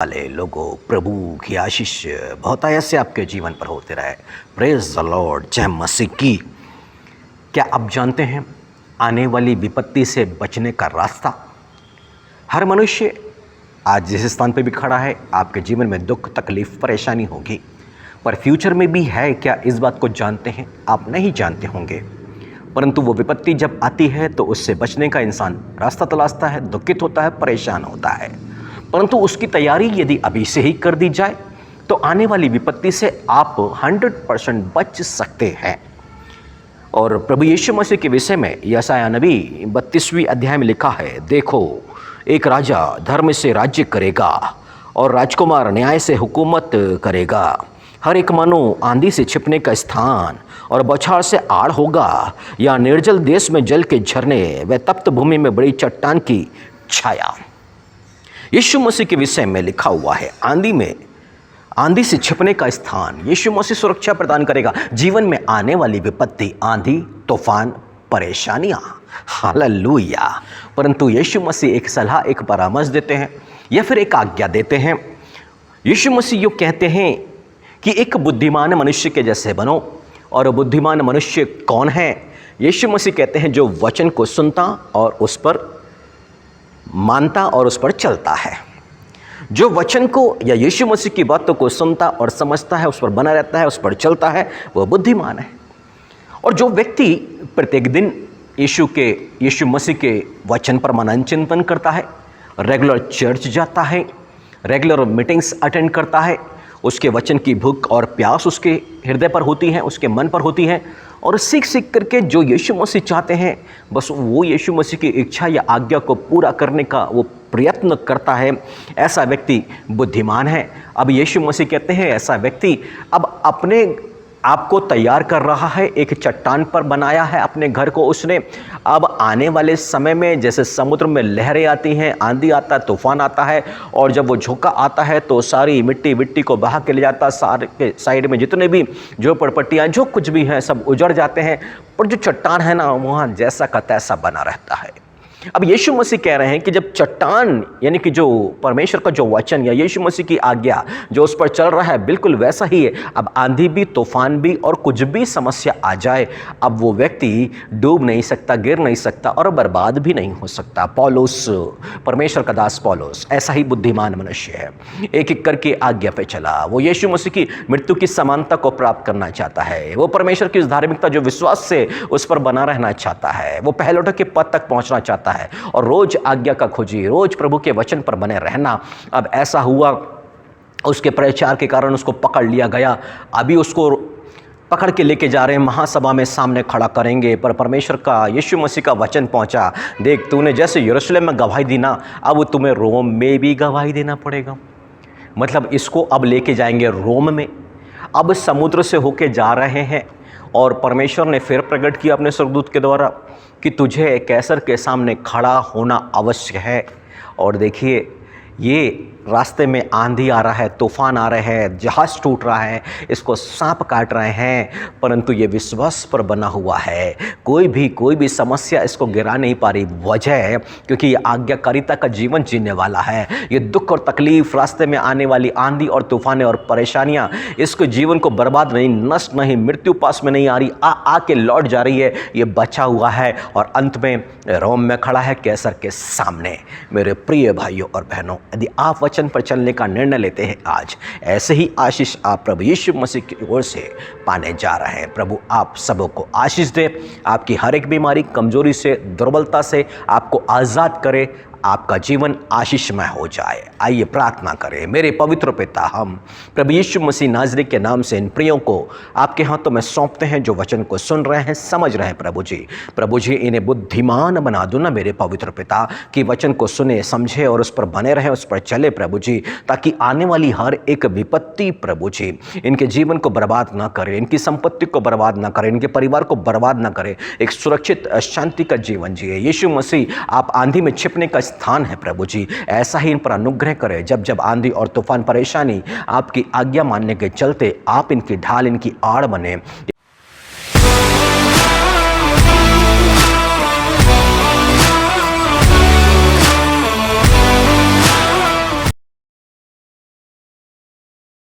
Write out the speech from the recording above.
वाले लोगों, प्रभु की आशीष बहुतायत से आपके जीवन पर होते रहे। प्रेज द लॉर्ड, जय मसीह की। क्या आप जानते हैं आने वाली विपत्ति से बचने का रास्ता? हर मनुष्य आज जिस स्थान पे भी खड़ा है, आपके जीवन में दुख, तकलीफ, परेशानी होगी, पर फ्यूचर में भी है क्या, इस बात को जानते हैं? आप नहीं जानते होंगे, परंतु वो विपत्ति जब आती है तो उससे बचने का इंसान रास्ता तलाशता है, दुखित होता है, परेशान होता है। परंतु उसकी तैयारी यदि अभी से ही कर दी जाए तो आने वाली विपत्ति से आप 100% बच सकते हैं। और प्रभु यीशु मसीह के विषय में यशायाह नबी 32वीं अध्याय में लिखा है, देखो एक राजा धर्म से राज्य करेगा और राजकुमार न्याय से हुकूमत करेगा। हर एक मानो आंधी से छिपने का स्थान और बौछार से आड़ होगा, या निर्जल देश में जल के झरने व तप्त भूमि में बड़ी चट्टान की छाया। यीशु मसीह के विषय में लिखा हुआ है, आंधी से छिपने का स्थान यीशु मसीह सुरक्षा प्रदान करेगा। जीवन में आने वाली विपत्ति, आंधी, तूफान, परेशानियां, हालेलुया। परंतु यीशु मसीह एक सलाह, एक परामर्श देते हैं या फिर एक आज्ञा देते हैं। यीशु मसीह यूँ कहते हैं कि एक बुद्धिमान मनुष्य के जैसे बनो। और बुद्धिमान मनुष्य कौन है? यीशु मसीह कहते हैं जो वचन को सुनता और उस पर मानता और उस पर चलता है। जो वचन को या यीशु मसीह की बातों को सुनता और समझता है, उस पर बना रहता है, उस पर चलता है, वह बुद्धिमान है। और जो व्यक्ति प्रत्येक दिन यीशु मसीह के वचन पर मनन चिंतन करता है, रेगुलर चर्च जाता है, रेगुलर मीटिंग्स अटेंड करता है, उसके वचन की भूख और प्यास उसके हृदय पर होती है, उसके मन पर होती है, और सीख सीख करके जो यीशु मसीह चाहते हैं बस वो यीशु मसीह की इच्छा या आज्ञा को पूरा करने का वो प्रयत्न करता है, ऐसा व्यक्ति बुद्धिमान है। अब यीशु मसीह कहते हैं ऐसा व्यक्ति अब अपने आपको तैयार कर रहा है, एक चट्टान पर बनाया है अपने घर को उसने। अब आने वाले समय में जैसे समुद्र में लहरें आती हैं, आंधी आता है, तूफान आता है, और जब वो झोंका आता है तो सारी मिट्टी को बहा के ले जाता है, सारे साइड में जितने भी झोपड़पट्टियाँ जो कुछ भी हैं सब उजड़ जाते हैं, और जो चट्टान है ना वहाँ जैसा का तैसा बना रहता है। अब यीशु मसीह कह रहे हैं कि जब चट्टान यानी कि जो परमेश्वर का जो वचन या यीशु मसीह की आज्ञा जो उस पर चल रहा है बिल्कुल वैसा ही है। अब आंधी भी, तूफान भी और कुछ भी समस्या आ जाए, अब वो व्यक्ति डूब नहीं सकता, गिर नहीं सकता और बर्बाद भी नहीं हो सकता। पौलुस, परमेश्वर का दास पौलुस ऐसा ही बुद्धिमान मनुष्य है। एक एक करके आज्ञा पे चला। वो यीशु मसीह की मृत्यु की समानता को प्राप्त करना चाहता है। वो परमेश्वर की धार्मिकता जो विश्वास से उस पर बना रहना चाहता है। वो पहलोठे के पद तक पहुंचना चाहता है और रोज आज्ञा का खोजी, रोज प्रभु के वचन पर बने रहना। अब ऐसा हुआ उसके प्रचार के कारण उसको पकड़ लिया गया। अभी उसको पकड़ के लेके जा रहे हैं, महासभा में सामने खड़ा करेंगे, पर परमेश्वर का यीशु मसीह का वचन पहुंचा, देख तूने जैसे यरूशलेम में गवाही दी ना, अब तुम्हें रोम में भी गवाही देना पड़ेगा। मतलब इसको अब लेके जाएंगे रोम में। अब समुद्र से होके जा रहे हैं और परमेश्वर ने फिर प्रकट किया अपने स्वर्गदूत के द्वारा कि तुझे कैसर के सामने खड़ा होना आवश्यक है। और देखिए ये रास्ते में आंधी आ रहा है, तूफान आ रहे हैं, जहाज़ टूट रहा है, इसको सांप काट रहे हैं, परंतु ये विश्वास पर बना हुआ है। कोई भी समस्या इसको गिरा नहीं पा रही। वजह है क्योंकि ये आज्ञाकारिता का जीवन जीने वाला है। ये दुख और तकलीफ, रास्ते में आने वाली आंधी और तूफानें और परेशानियाँ इसको जीवन को बर्बाद नहीं, नष्ट नहीं, मृत्यु पास में नहीं आ रही, आके लौट जा रही है। ये बचा हुआ है और अंत में रोम में खड़ा है कैसर के सामने। मेरे प्रिय भाइयों और बहनों, यदि आप वचन पर चलने का निर्णय लेते हैं आज, ऐसे ही आशीष आप प्रभु यीशु मसीह की ओर से पाने जा रहे हैं। प्रभु आप सबों को आशीष दे, आपकी हर एक बीमारी, कमजोरी से, दुर्बलता से आपको आज़ाद करे, आपका जीवन आशीषमय हो जाए। आइए प्रार्थना करें। मेरे पवित्र पिता, हम प्रभु यीशु मसीह नाज़री के नाम से इन प्रियों को आपके हाथों में सौंपते हैं जो वचन को सुन रहे हैं, समझ रहे हैं। प्रभु जी इन्हें बुद्धिमान बना दो ना मेरे पवित्र पिता, कि वचन को सुने, समझे और उस पर बने रहें, उस पर चले प्रभु जी, ताकि आने वाली हर एक विपत्ति प्रभु जी इनके जीवन को बर्बाद ना करे, इनकी संपत्ति को बर्बाद ना करे, इनके परिवार को बर्बाद ना करे, एक सुरक्षित शांति का जीवन जिए। यीशु मसीह आप आंधी में छिपने का स्थान है प्रभु जी, ऐसा ही इन पर अनुग्रह करें। जब आंधी और तूफान, परेशानी आपकी आज्ञा मानने के चलते आप इनकी ढाल, इनकी आड़ बने।